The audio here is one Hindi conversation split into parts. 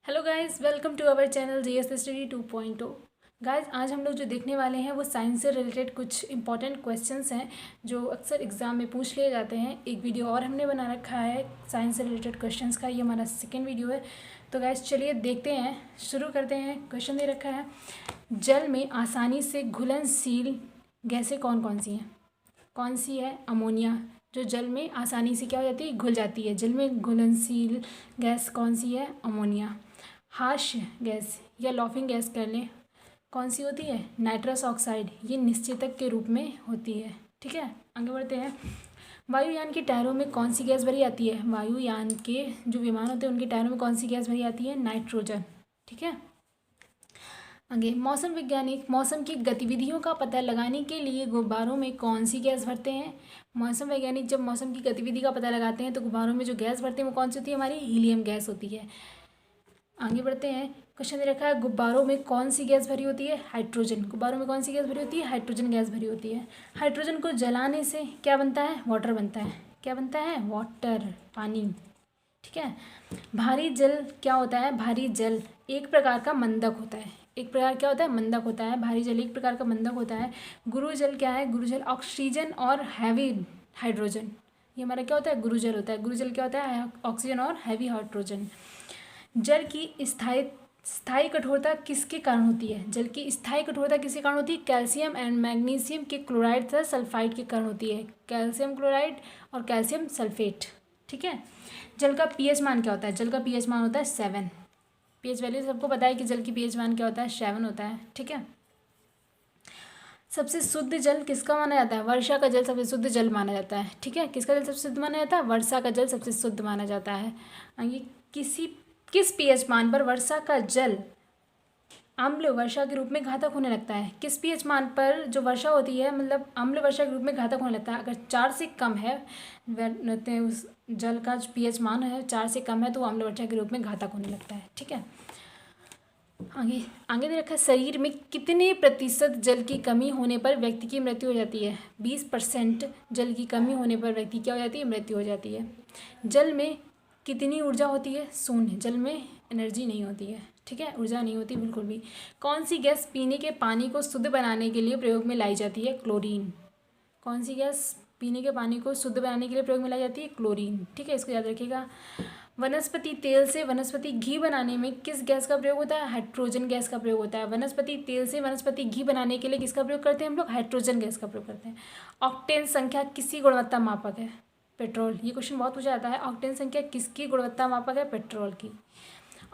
Hello guys, welcome to our channel GS study 2.0। Guys, आज हम लोग जो देखने वाले हैं वो साइंस से रिलेटेड कुछ इंपॉर्टेंट क्वेश्चंस हैं जो अक्सर एग्ज़ाम में पूछ लिए जाते हैं। एक वीडियो और हमने बना रखा है साइंस से रिलेटेड क्वेश्चंस का, ये हमारा सेकेंड वीडियो है। तो गाइस चलिए देखते हैं, शुरू करते हैं। क्वेश्चन दे रखा है, जल में आसानी से घुलनशील गैसें कौन कौन सी हैं? कौन सी है? अमोनिया, जो जल में आसानी से क्या हो जाती है, घुल जाती है। जल में घुलनशील गैस कौन सी है? अमोनिया। हास्य गैस या लॉफिंग गैस कर लें, कौन सी होती है? नाइट्रस ऑक्साइड, ये निश्चेतक के रूप में होती है। ठीक है, आगे बढ़ते हैं। वायुयान के टायरों में कौन सी गैस भरी आती है? वायुयान के जो विमान होते हैं उनके टायरों में कौन सी गैस भरी आती है? नाइट्रोजन। ठीक है, आगे। मौसम वैज्ञानिक मौसम की गतिविधियों का पता लगाने के लिए गुब्बारों में कौन सी गैस भरते हैं? मौसम वैज्ञानिक जब मौसम की गतिविधि का पता लगाते हैं तो गुब्बारों में जो गैस भरते हैं वो कौन सी होती है? हमारी हीलियम गैस होती है। आगे बढ़ते हैं। क्वेश्चन दे रखा है, गुब्बारों में कौन सी गैस भरी होती है? हाइड्रोजन। गुब्बारों में कौन सी गैस भरी होती है? हाइड्रोजन गैस भरी होती है। हाइड्रोजन को जलाने से क्या बनता है? वाटर बनता है। क्या बनता है? वाटर, पानी। ठीक है। भारी जल क्या होता है? भारी जल एक प्रकार का मंदक होता है। एक प्रकार क्या होता है? मंदक होता है। भारी जल एक प्रकार का मंदक होता है। गुरुजल क्या है? गुरुजल ऑक्सीजन और हैवी हाइड्रोजन, ये हमारा क्या होता है? गुरुजल होता है। गुरुजल क्या होता है? ऑक्सीजन और हैवी हाइड्रोजन। जल की स्थायी कठोरता किसके कारण होती है? जल की स्थायी कठोरता किसके कारण होती है? कैल्शियम एंड मैग्नीशियम के क्लोराइड तथा सल्फाइड के कारण होती है। कैल्शियम क्लोराइड और कैल्शियम सल्फेट। ठीक है। जल का पीएच मान क्या होता है? जल का पीएच मान होता है 7। पीएच वैल्यू सबको पता है कि जल की पीएच मान क्या होता है? 7 होता है। ठीक है। सबसे शुद्ध जल किसका माना जाता है? वर्षा का जल सबसे शुद्ध जल माना जाता है। ठीक है, किसका जल सबसे शुद्ध माना जाता है? वर्षा का जल सबसे शुद्ध माना जाता है। आगे, किस पीएच मान पर वर्षा का जल अम्ल वर्षा के रूप में घातक होने लगता है? किस पीएच मान पर जो वर्षा होती है मतलब अम्ल वर्षा के रूप में घातक होने लगता है? अगर 4 से कम है उस जल का जो पीएच मान है 4 से कम है तो वो अम्ल वर्षा के रूप में घातक होने लगता है। ठीक है, आगे आगे दे रखा है, शरीर में कितने प्रतिशत जल की कमी होने पर व्यक्ति की मृत्यु हो जाती है? 20% जल की कमी होने पर व्यक्ति क्या हो जाती है? मृत्यु हो जाती है। जल में कितनी ऊर्जा होती है? शून्य। जल में एनर्जी नहीं होती है। ठीक है, ऊर्जा नहीं होती बिल्कुल भी। कौन सी गैस पीने के पानी को शुद्ध बनाने के लिए प्रयोग में लाई जाती है? क्लोरीन। कौन सी गैस पीने के पानी को शुद्ध बनाने के लिए प्रयोग में लाई जाती है? क्लोरीन। ठीक है, इसको याद रखिएगा। वनस्पति तेल से वनस्पति घी बनाने में किस गैस का प्रयोग होता है? हाइड्रोजन गैस का प्रयोग होता है। वनस्पति तेल से वनस्पति घी बनाने के लिए किसका प्रयोग करते हैं हम लोग? हाइड्रोजन गैस का प्रयोग करते हैं। ऑक्टेन संख्या किसकी गुणवत्ता मापक है? पेट्रोल। ये क्वेश्चन बहुत पूछा जाता है। ऑक्टेन संख्या किसकी गुणवत्ता मापक है? पेट्रोल की।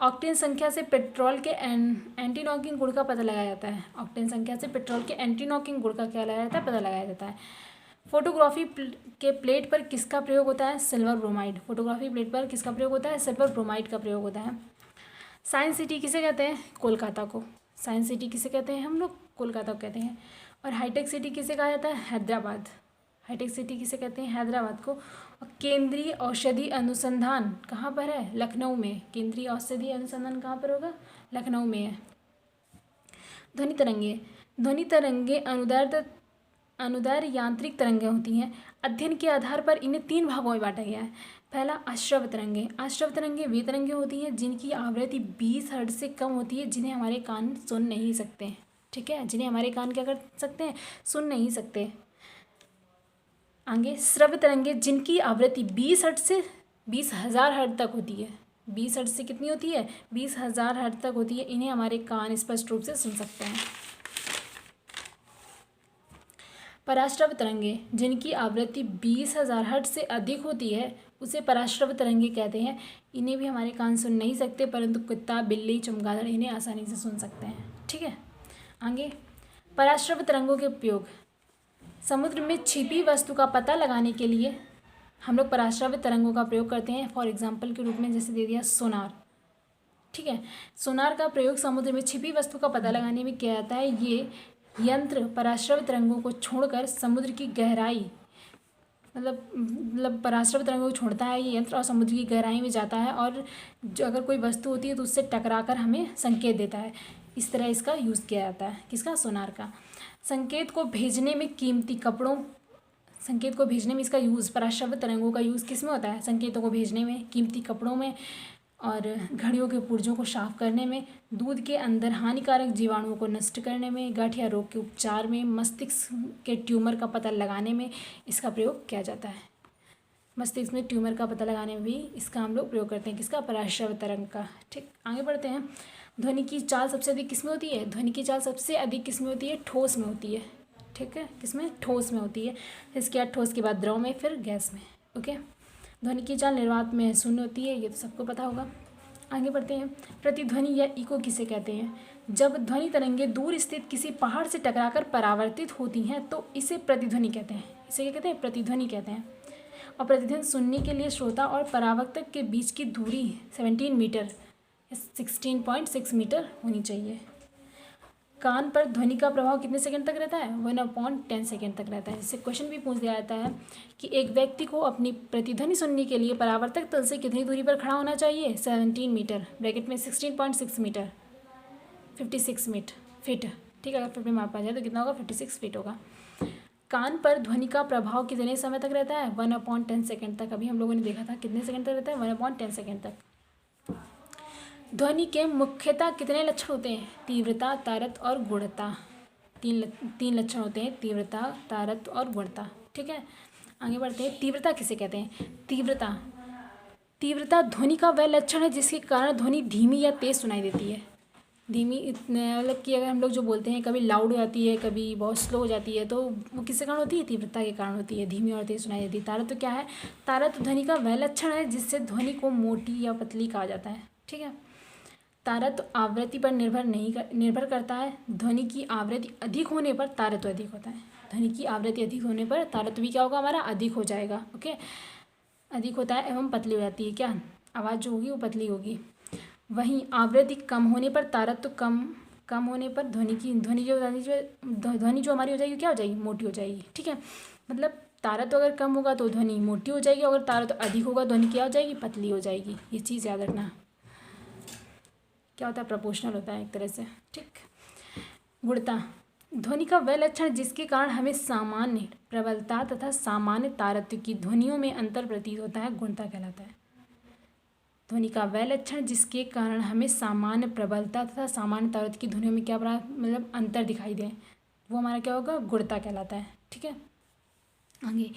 ऑक्टेन संख्या से पेट्रोल के एंटी नॉकिंग गुण का पता लगाया जाता है। ऑक्टेन संख्या से पेट्रोल के एंटी नॉकिंग गुण का क्या लगाया जाता है? पता लगाया जाता है। फोटोग्राफी के प्लेट पर किसका प्रयोग होता है? Silver bromide. फोटोग्राफी प्लेट पर किसका प्रयोग होता है? सिल्वर ब्रोमाइड का प्रयोग होता है। साइंस सिटी किसे कहते हैं? कोलकाता को। साइंस सिटी किसे कहते हैं हम लोग? कोलकाता को कहते हैं। और हाईटेक सिटी किसे कहा जाता है? हैदराबाद। हाईटेक सिटी किसे कहते हैं? हैदराबाद को। और केंद्रीय औषधि अनुसंधान कहाँ पर है? लखनऊ में। केंद्रीय औषधि अनुसंधान कहाँ पर होगा? लखनऊ में है। ध्वनि तरंगे। ध्वनि तरंगे अनुदैर्ध्य यांत्रिक तरंगें होती हैं। अध्ययन के आधार पर इन्हें 3 भागों में बांटा गया है। पहला, अश्रव तरंगे। अश्रव तरंगे वे तरंगे होती हैं जिनकी आवृत्ति 20 हर्ट्ज से कम होती है, जिन्हें हमारे कान सुन नहीं सकते। ठीक है, जिन्हें हमारे कान क्या कर सकते हैं? सुन नहीं सकते। आगे, श्रव्य तरंगे जिनकी आवृत्ति 20 हर्ट्ज से 20,000 हर्ट्ज तक होती है। 20 हर्ट्ज से कितनी होती है? 20,000 हर्ट्ज तक होती है। इन्हें हमारे कान स्पष्ट रूप से सुन सकते हैं। पराश्रव्य तरंगे जिनकी आवृत्ति 20,000 हर्ट्ज से अधिक होती है उसे पराश्रव्य तरंगे कहते हैं। इन्हें भी हमारे कान सुन नहीं सकते, परंतु कुत्ता, बिल्ली, चमगादड़ इन्हें आसानी से सुन सकते हैं। ठीक है, आगे। पराश्रव्य तरंगों के उपयोग। समुद्र में छिपी वस्तु का पता लगाने के लिए हम लोग पराश्रव्य तरंगों का प्रयोग करते हैं। फॉर एग्जाम्पल के रूप में जैसे दे दिया सोनार। ठीक है, सोनार का प्रयोग समुद्र में छिपी वस्तु का पता लगाने में किया जाता है। ये यंत्र पराश्रव्य तरंगों को छोड़कर समुद्र की गहराई मतलब पराश्रव्य तरंगों को छोड़ता है ये यंत्र और समुद्र की गहराई में जाता है, और जो अगर कोई वस्तु होती है तो उससे टकराकर हमें संकेत देता है। इस तरह इसका यूज़ किया जाता है। किसका? सोनार का। संकेत को भेजने में इसका यूज़, पराश्रव्य तरंगों का यूज़ किस में होता है? संकेतों को भेजने में, कीमती कपड़ों में और घड़ियों के पुर्जों को साफ करने में, दूध के अंदर हानिकारक जीवाणुओं को नष्ट करने में, गठिया रोग के उपचार में, मस्तिष्क के ट्यूमर का पता लगाने में इसका प्रयोग किया जाता है। मस्तिष्क में ट्यूमर का पता लगाने में भी इसका हम लोग प्रयोग करते हैं। किसका? पराश्रव्य तरंग का। ठीक, आगे बढ़ते हैं। ध्वनि की चाल सबसे अधिक किसमें होती है? ध्वनि की चाल सबसे अधिक किसमें होती है? ठोस में होती है। ठीक है, किसमें? ठोस में होती है। इसके बाद ठोस के बाद द्रव में, फिर गैस में। ओके, ध्वनि की चाल निर्वात में शून्य होती है, ये तो सबको पता होगा। आगे बढ़ते हैं। प्रतिध्वनि या इको किसे कहते हैं? जब ध्वनि तरंगे दूर स्थित किसी पहाड़ से टकराकर परावर्तित होती हैं तो इसे प्रतिध्वनि कहते हैं। इसे क्या कहते हैं? प्रतिध्वनि कहते हैं। और प्रतिध्वनि सुनने के लिए श्रोता और परावर्तक के बीच की दूरी 17 मीटर 16.6 मीटर होनी चाहिए। कान पर ध्वनि का प्रभाव कितने सेकंड तक रहता है? 1/10 सेकंड तक रहता है। इससे क्वेश्चन भी पूछ दिया जाता है कि एक व्यक्ति को अपनी प्रतिध्वनि सुनने के लिए परावर्तक तल से कितनी दूरी पर खड़ा होना चाहिए? 17 मीटर, ब्रैकेट में 16.6 मीटर, 56 फीट। ठीक है, अगर फिर भी मापा जाए तो कितना होगा? 56 फीट होगा। कान पर ध्वनि का प्रभाव कितने समय तक रहता है? 1/10 सेकंड तक। अभी हम लोगों ने देखा था कितने सेकंड तक रहता है? 1/10 सेकंड तक। ध्वनि के मुख्यतः कितने लक्षण होते हैं? तीव्रता, तारत और गुणता। तीन लक्षण होते हैं, तीव्रता, तारत और गुणता। ठीक है, आगे बढ़ते हैं। तीव्रता किसे कहते हैं? तीव्रता ध्वनि का वह लक्षण है जिसके कारण ध्वनि धीमी या तेज सुनाई देती है। धीमी मतलब कि अगर हम लोग जो बोलते हैं कभी लाउड हो जाती है, कभी बहुत स्लो हो जाती है, तो वो किसके कारण होती है? तीव्रता के कारण होती है, धीमी और तेज सुनाई देती है। तारत तो क्या है? तारत ध्वनि का वह लक्षण है जिससे ध्वनि को मोटी या पतली कहा जाता है। ठीक है, तारत आवृत्ति पर निर्भर करता है। ध्वनि की आवृत्ति अधिक होने पर तारत्व अधिक होता है। ध्वनि की आवृत्ति अधिक होने पर तारत्व भी क्या होगा? हमारा अधिक हो जाएगा। ओके, अधिक होता है एवं पतली हो जाती है। क्या? आवाज़ जो होगी वो पतली होगी। वहीं आवृत्ति कम होने पर तारत्व कम होने पर ध्वनि जो हमारी हो जाएगी, क्या हो जाएगी? मोटी हो जाएगी। ठीक है, मतलब तारत्व अगर कम होगा तो ध्वनि मोटी हो जाएगी, अगर तारत्व अधिक होगा ध्वनि क्या हो जाएगी? पतली हो जाएगी। ये चीज़ याद रखना। क्या होता है? प्रोपोर्शनल होता है एक तरह से। ठीक, गुणता ध्वनि का वह लक्षण जिसके कारण हमें सामान्य प्रबलता तथा सामान्य तारत्व की ध्वनियों में अंतर प्रतीत होता है, गुणता कहलाता है। ध्वनि का वह लक्षण जिसके कारण हमें सामान्य प्रबलता तथा सामान्य तारत्व की ध्वनियों में क्या मतलब अंतर दिखाई दे, वो हमारा क्या होगा? गुणता कहलाता है। ठीक है, आगे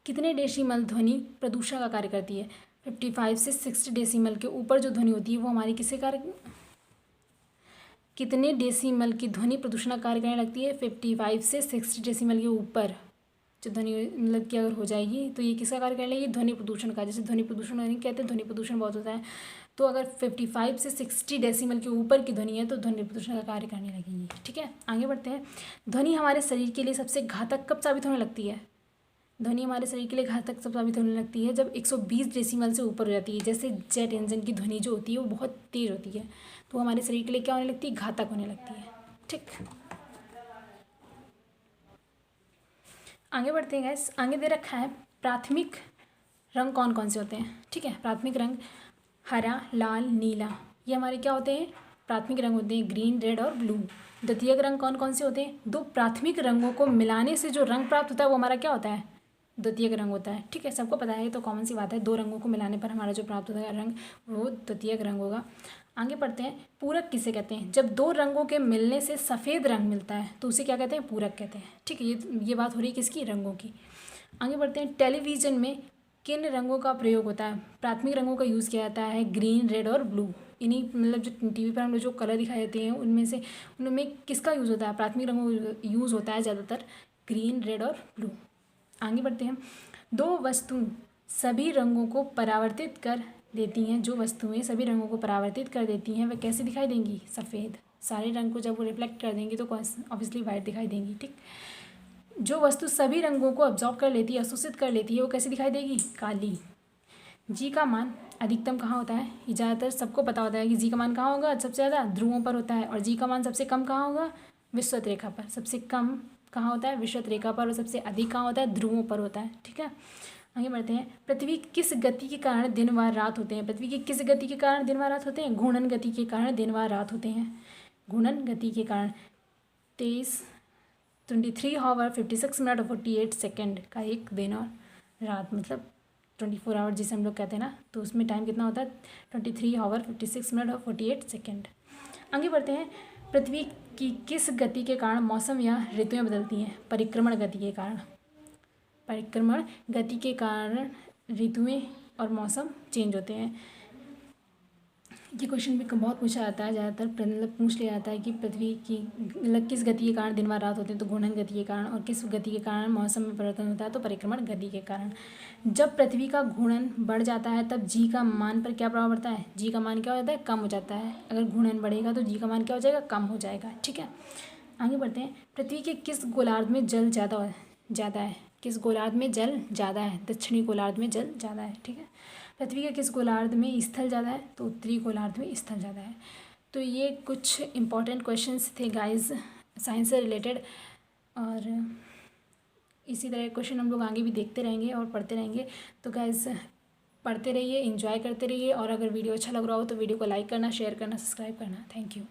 कितने डेसिमल ध्वनि प्रदूषण का कार्य करती है? 55 से 60 डेसिमल के ऊपर जो ध्वनि होती है वो हमारी किससे कार्य कितने डेसिमल की ध्वनि प्रदूषण का कार्य करने लगती है? 55 से 60 डेसिमल के ऊपर जो ध्वनि मतलब कि अगर हो जाएगी तो ये किसका कार्य करने लगेगी? ध्वनि प्रदूषण का। जैसे ध्वनि प्रदूषण कहते हैं, ध्वनि प्रदूषण बहुत होता है, तो अगर 55 से 60 डेसिमल के ऊपर की ध्वनि है तो ध्वनि प्रदूषण का कार्य करने लगेगी। ठीक है, आगे बढ़ते हैं। ध्वनि हमारे शरीर के लिए सबसे घातक कब साबित होने लगती है? ध्वनि हमारे शरीर के लिए घातक सब साबित होने लगती है जब 120 डेसिमल से ऊपर हो जाती है। जैसे जेट इंजन की ध्वनि जो होती है वो बहुत तेज होती है, तो हमारे शरीर के लिए क्या होने लगती है? घातक होने लगती है। ठीक, आगे बढ़ते हैं गैस। आगे दे रखा है प्राथमिक रंग कौन कौन से होते हैं। ठीक है, प्राथमिक रंग हरा, लाल, नीला, ये हमारे क्या होते हैं? प्राथमिक रंग होते हैं, ग्रीन, रेड और ब्लू। द्वितीयक रंग कौन कौन से होते हैं? दो प्राथमिक रंगों को मिलाने से जो रंग प्राप्त होता है वो हमारा क्या होता है? द्वितीयक रंग होता है। ठीक है, सबको पता है, तो कॉमन सी बात है, दो रंगों को मिलाने पर हमारा जो प्राप्त होता है रंग वो द्वितीयक रंग होगा। आगे बढ़ते हैं। पूरक किसे कहते हैं? जब दो रंगों के मिलने से सफ़ेद रंग मिलता है तो उसे क्या कहते हैं? पूरक कहते हैं। ठीक है, ये बात हो रही है किसकी? रंगों की। आगे बढ़ते हैं। टेलीविज़न में किन रंगों का प्रयोग होता है? प्राथमिक रंगों का यूज़ किया जाता है, ग्रीन, रेड और ब्लू। इन्हीं मतलब जो टीवी पर हम लोग जो कलर दिखाई देते हैं उनमें किसका यूज़ होता है? प्राथमिक रंगों का यूज़ होता है ज़्यादातर, ग्रीन, रेड और ब्लू। आगे बढ़ते हैं। दो वस्तु सभी रंगों को परावर्तित कर देती हैं। जो वस्तुएं सभी रंगों को परावर्तित कर देती हैं वह कैसे दिखाई देंगी? सफ़ेद। सारे रंग को जब वो रिफ्लेक्ट कर देंगी तो ऑब्वियसली वाइट दिखाई देंगी। ठीक, जो वस्तु सभी रंगों को अब्जॉर्ब कर लेती है, अवशोषित कर लेती है, वो कैसे दिखाई देगी? काली। जी का मान अधिकतम कहाँ होता है? ये ज़्यादातर सबको पता होता है कि जी का मान कहाँ होगा? सबसे ज़्यादा ध्रुवों पर होता है। और जी का मान सबसे कम कहाँ होगा? विषुवत रेखा पर। सबसे कम कहाँ होता है? विषुवत रेखा पर। और सबसे अधिक कहाँ होता है? ध्रुवों पर होता है। ठीक है, आगे बढ़ते हैं। पृथ्वी किस गति के कारण दिन व रात होते हैं? पृथ्वी की किस गति के कारण दिन व रात होते हैं? घूर्णन गति के कारण दिन व रात होते हैं। घूर्णन गति के कारण 23 आवर 56 मिनट और 48 सेकेंड का एक दिन और रात मतलब 24 आवर जिसे हम लोग कहते हैं ना, तो उसमें टाइम कितना होता है 23 आवर 56 मिनट और 48 सेकेंड। आगे बढ़ते हैं। पृथ्वी की किस गति के कारण मौसम या ऋतुएं बदलती हैं? परिक्रमण गति के कारण। परिक्रमण गति के कारण ऋतुएं और मौसम चेंज होते हैं। ये क्वेश्चन भी बहुत पूछा जाता है, ज़्यादातर मतलब पूछ लिया जाता है कि पृथ्वी की मतलब किस गति के कारण दिन व रात होते हैं, तो घूर्णन गति के कारण। और किस गति के कारण मौसम में परिवर्तन होता है, तो परिक्रमण गति के कारण। जब पृथ्वी का घूर्णन बढ़ जाता है तब जी का मान पर क्या प्रभाव पड़ता है? जी का मान क्या हो जाता है? कम हो जाता है। अगर घूर्णन बढ़ेगा तो जी का मान क्या हो जाएगा? कम हो जाएगा। ठीक है, आगे बढ़ते हैं। पृथ्वी के किस गोलार्ध में जल ज़्यादा है? किस गोलार्ध में जल ज़्यादा है? दक्षिणी गोलार्ध में जल ज़्यादा है। ठीक है, पृथ्वी के किस गोलार्ध में स्थल ज़्यादा है? तो उत्तरी गोलार्ध में स्थल ज़्यादा है। तो ये कुछ इंपॉर्टेंट क्वेश्चंस थे गाइस साइंस से रिलेटेड, और इसी तरह क्वेश्चन हम लोग आगे भी देखते रहेंगे और पढ़ते रहेंगे। तो गाइस पढ़ते रहिए, एंजॉय करते रहिए, और अगर वीडियो अच्छा लग रहा हो तो वीडियो को लाइक करना, शेयर करना, सब्सक्राइब करना। Thank you.